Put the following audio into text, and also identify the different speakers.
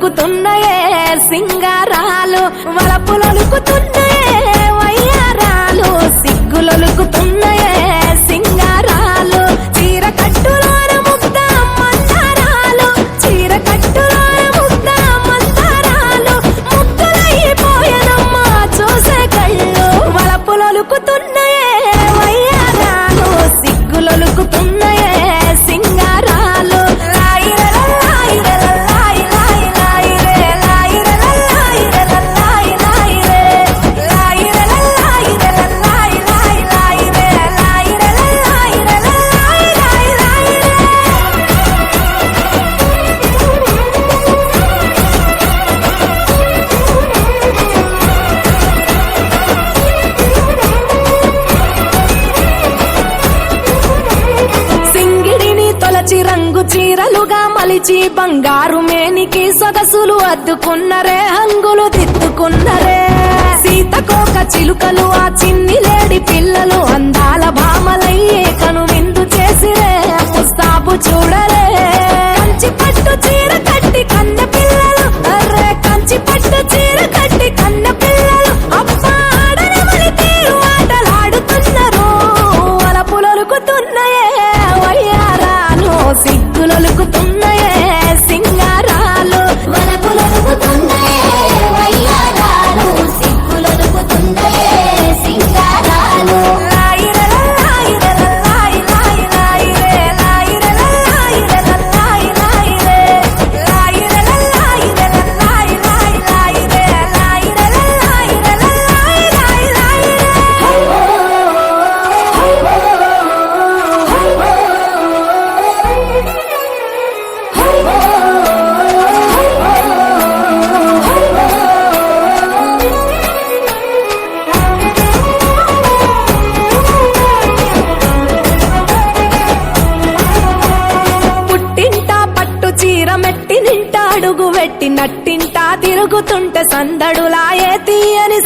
Speaker 1: సిగ్గులొలుకుతున్నాయే సింగారాలు వలపులొలుకుతున్నాయే వయ్యారాలు సిగ్గులొలుకుతున్నాయే సింగారాలు చీర కట్టులోన ముద్ద మందారాలు చీర కట్టులోన ముద్ద మందారాలు ముక్కలైపోయానమ్మా చూసే కళ్ళు వలపులొలుకుతున్నాయే వయ్యారాలు సిగ్గులొలుకుతున్నాయే సింగారాలు రంగు చీరలుగా మలిచి బంగారు మేనికి సొగసులు అద్దుకున్నరే హంగులు దిద్దుకున్నరే సీతకోక చిలుకలు ఆ చిన్ని లేడి పిల్లలు అందాల భామలయ్యే కను విందు చేసిరే ముస్తాబు చూడరే కంచి పట్టు చీర కట్టి కన్న పిల్లలు అర్రే కంచి పట్టు చీర కట్టి కన్న పిల్లలు అప్పాడనమని తీరు ఆటలాడుతున్నారు వలపులొలుకుతున్నాయే వయ్యారాలు సిగ్గులొలుకుతున్నాయే సింగారాలు
Speaker 2: వలపులొలుకుతున్నాయే వయ్యారాలు సిగ్గులొలుకుతున్నాయే సింగారాలు
Speaker 1: మెట్టి నింట అడుగు వెట్టి నట్టింటా తిరుగుతుంటే సందడులాయే తీయని